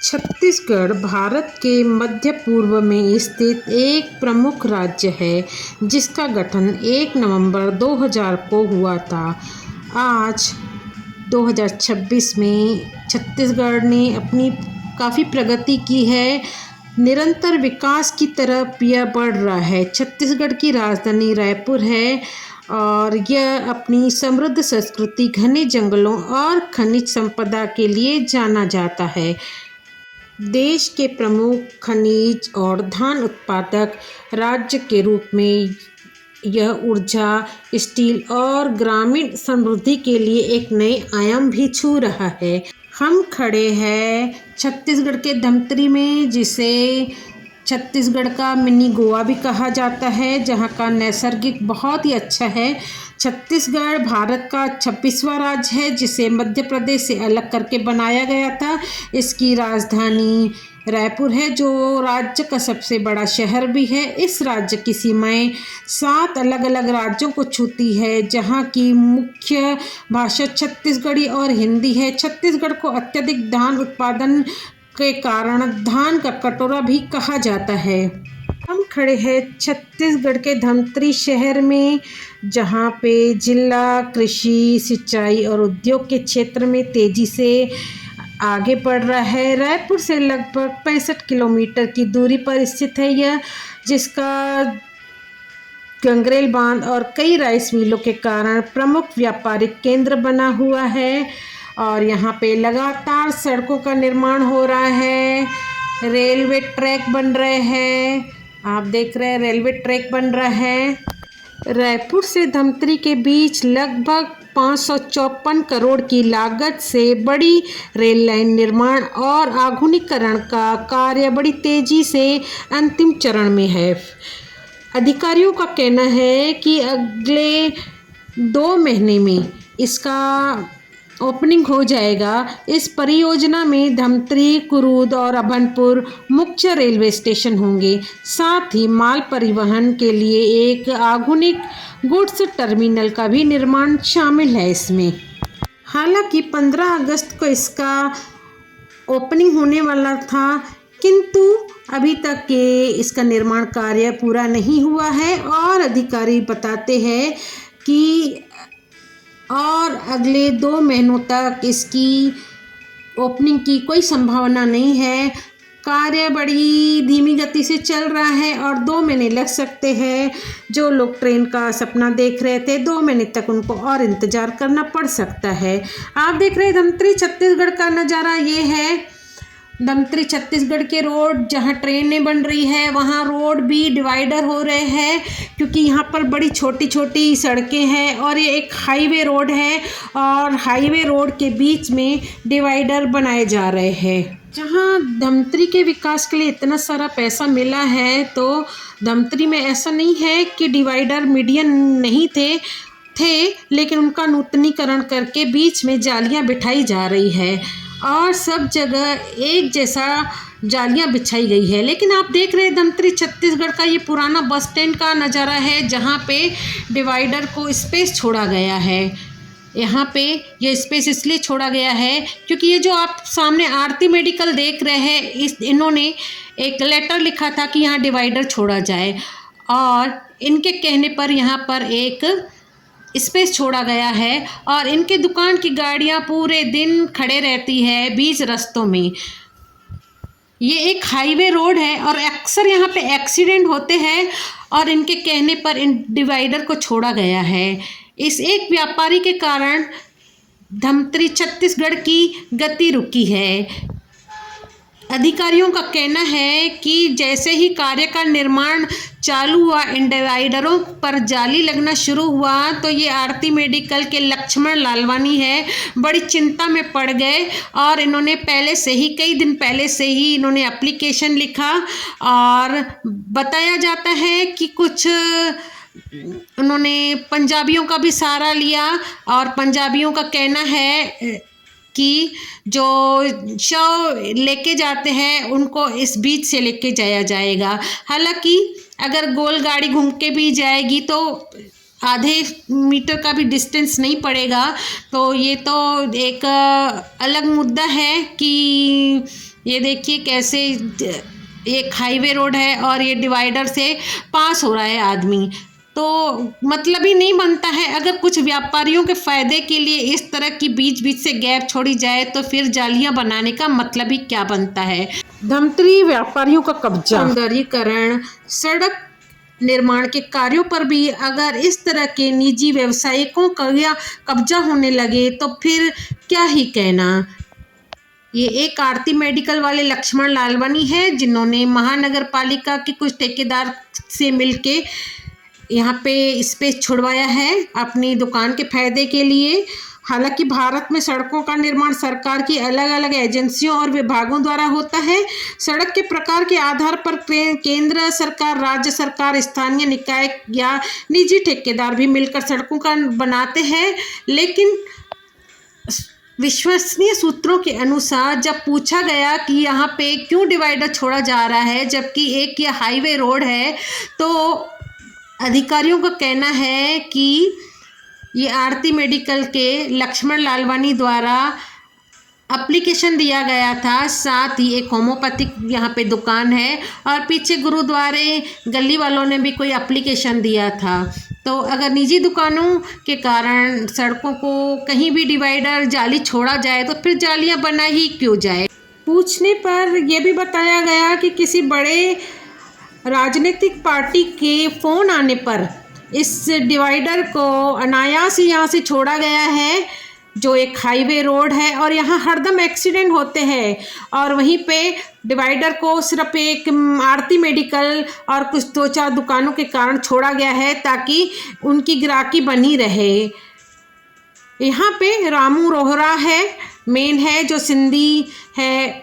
छत्तीसगढ़ भारत के मध्य पूर्व में स्थित एक प्रमुख राज्य है जिसका गठन 1 नवंबर 2000 को हुआ था। आज 2026 में छत्तीसगढ़ ने अपनी काफ़ी प्रगति की है, निरंतर विकास की तरफ यह बढ़ रहा है। छत्तीसगढ़ की राजधानी रायपुर है और यह अपनी समृद्ध संस्कृति, घने जंगलों और खनिज संपदा के लिए जाना जाता है। देश के प्रमुख खनिज और धान उत्पादक राज्य के रूप में यह ऊर्जा, स्टील और ग्रामीण समृद्धि के लिए एक नए आयाम भी छू रहा है। हम खड़े हैं छत्तीसगढ़ के धमतरी में, जिसे छत्तीसगढ़ का मिनी गोवा भी कहा जाता है, जहां का नैसर्गिक बहुत ही अच्छा है। छत्तीसगढ़ भारत का 26वां राज्य है जिसे मध्य प्रदेश से अलग करके बनाया गया था। इसकी राजधानी रायपुर है जो राज्य का सबसे बड़ा शहर भी है। इस राज्य की सीमाएं 7 अलग अलग राज्यों को छूती है, जहां की मुख्य भाषा छत्तीसगढ़ी और हिंदी है। छत्तीसगढ़ को अत्यधिक धान उत्पादन के कारण धान का कटोरा भी कहा जाता है। हम खड़े हैं छत्तीसगढ़ के धमतरी शहर में, जहां पे जिला कृषि, सिंचाई और उद्योग के क्षेत्र में तेजी से आगे बढ़ रहा है। रायपुर से लगभग 65 किलोमीटर की दूरी पर स्थित है यह, जिसका गंगरेल बांध और कई राइस मिलों के कारण प्रमुख व्यापारिक केंद्र बना हुआ है। और यहाँ पे लगातार सड़कों का निर्माण हो रहा है, रेलवे ट्रैक बन रहे हैं। आप देख रहे हैं रेलवे ट्रैक बन रहा है। रायपुर से धमतरी के बीच लगभग 554 करोड़ की लागत से बड़ी रेल लाइन निर्माण और आधुनिकीकरण का कार्य बड़ी तेजी से अंतिम चरण में है। अधिकारियों का कहना है कि अगले 2 महीने में इसका ओपनिंग हो जाएगा। इस परियोजना में धमतरी, कुरूद और अभनपुर मुख्य रेलवे स्टेशन होंगे। साथ ही माल परिवहन के लिए एक आधुनिक गुड्स टर्मिनल का भी निर्माण शामिल है इसमें। हालांकि 15 अगस्त को इसका ओपनिंग होने वाला था, किंतु अभी तक के इसका निर्माण कार्य पूरा नहीं हुआ है और अधिकारी बताते हैं कि और अगले 2 महीनों तक इसकी ओपनिंग की कोई संभावना नहीं है। कार्य बड़ी धीमी गति से चल रहा है और 2 महीने लग सकते हैं। जो लोग ट्रेन का सपना देख रहे थे, 2 महीने तक उनको और इंतज़ार करना पड़ सकता है। आप देख रहे हैं धमतरी छत्तीसगढ़ का नज़ारा ये है। धमतरी छत्तीसगढ़ के रोड, जहाँ ट्रेनें बन रही है वहाँ रोड भी डिवाइडर हो रहे हैं, क्योंकि यहाँ पर बड़ी छोटी छोटी सड़कें हैं और ये एक हाईवे रोड है और हाईवे रोड के बीच में डिवाइडर बनाए जा रहे हैं। जहाँ धमतरी के विकास के लिए इतना सारा पैसा मिला है, तो धमतरी में ऐसा नहीं है कि डिवाइडर मीडियन नहीं थे, लेकिन उनका नूतनीकरण करके बीच में जालियाँ बिठाई जा रही है और सब जगह एक जैसा जालियां बिछाई गई है। लेकिन आप देख रहे हैं धमतरी छत्तीसगढ़ का ये पुराना बस स्टैंड का नज़ारा है, जहां पे डिवाइडर को स्पेस छोड़ा गया है। यहाँ पे ये स्पेस इसलिए छोड़ा गया है क्योंकि ये जो आप सामने आरती मेडिकल देख रहे हैं, इन्होंने एक लेटर लिखा था कि यहाँ डिवाइडर छोड़ा जाए और इनके कहने पर यहाँ पर एक स्पेस छोड़ा गया है और इनके दुकान की गाड़ियां पूरे दिन खड़े रहती है बीच रास्तों में। ये एक हाईवे रोड है और अक्सर यहाँ पे एक्सीडेंट होते हैं और इनके कहने पर इन डिवाइडर को छोड़ा गया है। इस एक व्यापारी के कारण धमतरी छत्तीसगढ़ की गति रुकी है। अधिकारियों का कहना है कि जैसे ही कार्य का निर्माण चालू हुआ, इन डिवाइडरों पर जाली लगना शुरू हुआ, तो ये आरती मेडिकल के लक्ष्मण लालवानी है बड़ी चिंता में पड़ गए और इन्होंने कई दिन पहले से ही इन्होंने एप्लीकेशन लिखा और बताया जाता है कि कुछ उन्होंने पंजाबियों का भी सहारा लिया और पंजाबियों का कहना है कि जो शव लेके जाते हैं उनको इस बीच से लेके जाया जाएगा। हालांकि अगर गोल गाड़ी घूम के भी जाएगी तो आधे मीटर का भी डिस्टेंस नहीं पड़ेगा। तो ये तो एक अलग मुद्दा है कि ये देखिए कैसे एक हाईवे रोड है और ये डिवाइडर से पास हो रहा है आदमी। तो मतलब ही नहीं बनता है, अगर कुछ व्यापारियों के फायदे के लिए इस तरह की बीच बीच से गैप छोड़ी जाए तो फिर जालियां बनाने का मतलब ही क्या बनता है। धमतरी व्यापारियों का कब्जा, सौंदर्यीकरण, सड़क निर्माण के कार्यों पर भी अगर इस तरह के निजी व्यवसायिकों का कब्जा होने लगे तो फिर क्या ही कहना। ये एक आरती मेडिकल वाले लक्ष्मण लालवानी है जिन्होंने महानगर पालिका के कुछ ठेकेदार से मिलके यहाँ पे स्पेस छुड़वाया है अपनी दुकान के फायदे के लिए। हालांकि भारत में सड़कों का निर्माण सरकार की अलग अलग एजेंसियों और विभागों द्वारा होता है। सड़क के प्रकार के आधार पर केंद्र सरकार, राज्य सरकार, स्थानीय निकाय या निजी ठेकेदार भी मिलकर सड़कों का बनाते हैं। लेकिन विश्वसनीय सूत्रों के अनुसार जब पूछा गया कि यहाँ पे क्यों डिवाइडर छोड़ा जा रहा है जबकि एक ये हाईवे रोड है, तो अधिकारियों का कहना है कि ये आरती मेडिकल के लक्ष्मण लालवानी द्वारा एप्लीकेशन दिया गया था। साथ ही एक होम्योपैथिक यहाँ पे दुकान है और पीछे गुरुद्वारे गली वालों ने भी कोई एप्लीकेशन दिया था। तो अगर निजी दुकानों के कारण सड़कों को कहीं भी डिवाइडर जाली छोड़ा जाए तो फिर जालियाँ बना ही क्यों जाए। पूछने पर यह भी बताया गया कि किसी बड़े राजनीतिक पार्टी के फ़ोन आने पर इस डिवाइडर को अनायास ही यहाँ से छोड़ा गया है, जो एक हाईवे रोड है और यहाँ हरदम एक्सीडेंट होते हैं। और वहीं पे डिवाइडर को सिर्फ एक आरती मेडिकल और कुछ 2-4 दुकानों के कारण छोड़ा गया है ताकि उनकी ग्राहकी बनी रहे। यहाँ पे रामू रोहरा है, मेन है, जो सिंधी है,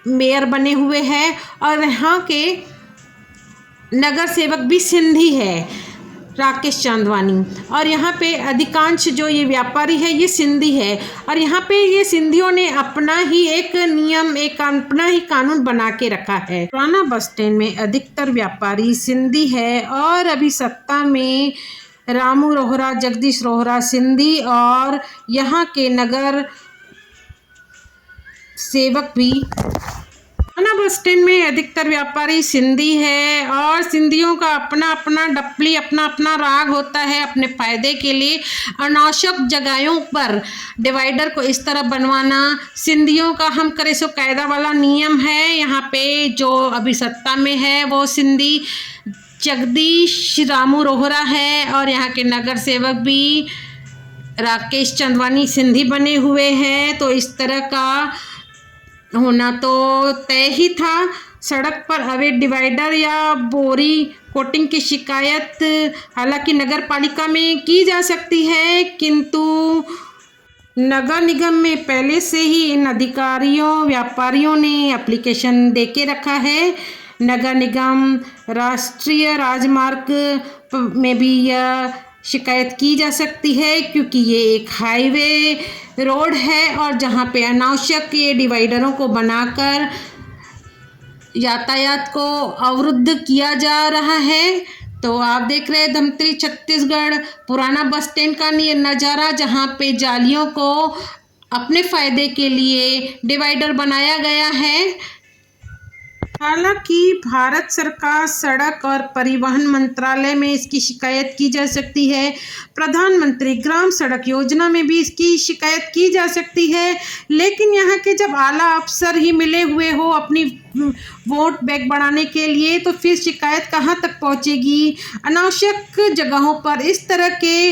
मेयर बने हुए हैं और यहाँ के नगर सेवक भी सिंधी है, राकेश चांदवानी। और यहाँ पे अधिकांश जो ये व्यापारी है ये सिंधी है और यहाँ पे ये सिंधियों ने अपना ही एक नियम, एक अपना ही कानून बना के रखा है। पुराना बस स्टैंड में अधिकतर व्यापारी सिंधी है और अभी सत्ता में रामू रोहरा, जगदीश रोहरा सिंधी और यहाँ के नगर सेवक भी। पुराना बस स्टैंड में अधिकतर व्यापारी सिंधी है और सिंधियों का अपना अपना डपली, अपना अपना राग होता है अपने फायदे के लिए। अनावश्यक जगहों पर डिवाइडर को इस तरह बनवाना सिंधियों का हम करे सो कायदा वाला नियम है। यहाँ पे जो अभी सत्ता में है वो सिंधी जगदीश रामू रोहरा है और यहाँ के नगर सेवक भी राकेश चांदवानी सिंधी बने हुए हैं। तो इस तरह का होना तो तय ही था। सड़क पर अवैध डिवाइडर या बोरी कोटिंग की शिकायत हालांकि नगर पालिका में की जा सकती है, किंतु नगर निगम में पहले से ही इन अधिकारियों, व्यापारियों ने एप्लीकेशन दे के रखा है। नगर निगम, राष्ट्रीय राजमार्ग में भी यह शिकायत की जा सकती है क्योंकि ये एक हाईवे रोड है और जहाँ पे अनावश्यक ये डिवाइडरों को बनाकर यातायात को अवरुद्ध किया जा रहा है। तो आप देख रहे हैं धमतरी छत्तीसगढ़ पुराना बस स्टैंड का नज़ारा, जहाँ पे जालियों को अपने फ़ायदे के लिए डिवाइडर बनाया गया है। हालांकि भारत सरकार सड़क और परिवहन मंत्रालय में इसकी शिकायत की जा सकती है, प्रधानमंत्री ग्राम सड़क योजना में भी इसकी शिकायत की जा सकती है, लेकिन यहाँ के जब आला अफसर ही मिले हुए हो अपनी वोट बैंक बढ़ाने के लिए तो फिर शिकायत कहाँ तक पहुँचेगी। अनावश्यक जगहों पर इस तरह के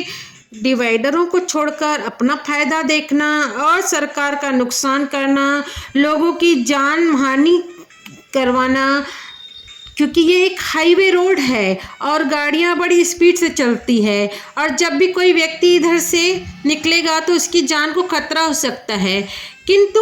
डिवाइडरों को छोड़कर अपना फ़ायदा देखना और सरकार का नुकसान करना, लोगों की जान हानि करवाना, क्योंकि ये एक हाईवे रोड है और गाड़ियाँ बड़ी स्पीड से चलती है और जब भी कोई व्यक्ति इधर से निकलेगा तो उसकी जान को खतरा हो सकता है, किंतु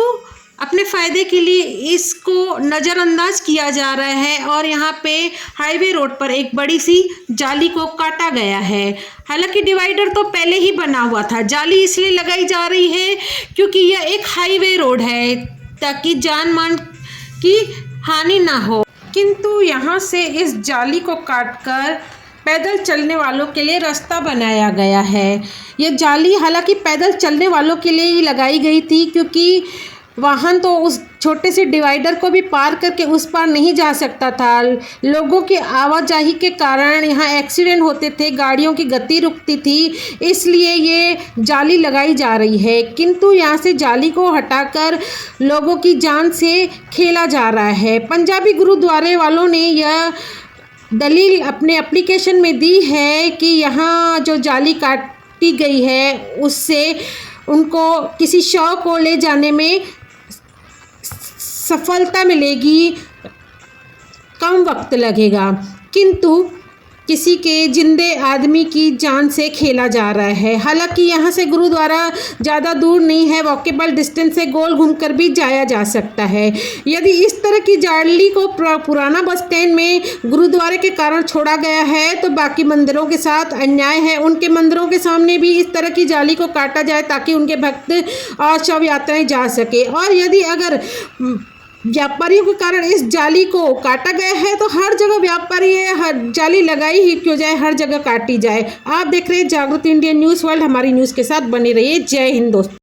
अपने फ़ायदे के लिए इसको नज़रअंदाज किया जा रहा है और यहाँ पे हाईवे रोड पर एक बड़ी सी जाली को काटा गया है। हालांकि डिवाइडर तो पहले ही बना हुआ था, जाली इसलिए लगाई जा रही है क्योंकि यह एक हाईवे रोड है ताकि जान मान की हानि ना हो, किंतु यहाँ से इस जाली को काटकर पैदल चलने वालों के लिए रास्ता बनाया गया है। ये जाली हालांकि पैदल चलने वालों के लिए ही लगाई गई थी क्योंकि वाहन तो उस छोटे से डिवाइडर को भी पार करके उस पार नहीं जा सकता था। लोगों की आवाजाही के कारण यहाँ एक्सीडेंट होते थे, गाड़ियों की गति रुकती थी, इसलिए ये जाली लगाई जा रही है। किंतु यहाँ से जाली को हटाकर लोगों की जान से खेला जा रहा है। पंजाबी गुरुद्वारे वालों ने यह दलील अपने एप्लीकेशन में दी है कि यहाँ जो जाली काटी गई है उससे उनको किसी शव को ले जाने में सफलता मिलेगी, कम वक्त लगेगा, किंतु किसी के जिंदे आदमी की जान से खेला जा रहा है। हालांकि यहाँ से गुरुद्वारा ज़्यादा दूर नहीं है, वॉकेबल डिस्टेंस से गोल घूमकर भी जाया जा सकता है। यदि इस तरह की जाली को पुराना बस स्टैंड में गुरुद्वारे के कारण छोड़ा गया है तो बाकी मंदिरों के साथ अन्याय है। उनके मंदिरों के सामने भी इस तरह की जाली को काटा जाए ताकि उनके भक्त और शव यात्राएं जा सके। और यदि अगर व्यापारियों के कारण इस जाली को काटा गया है तो हर जगह व्यापारी है, हर जाली लगाई ही क्यों जाए, हर जगह काटी जाए। आप देख रहे हैं जागृत इंडिया न्यूज़ वर्ल्ड, हमारी न्यूज़ के साथ बने रहिए। जय हिंद दोस्तों।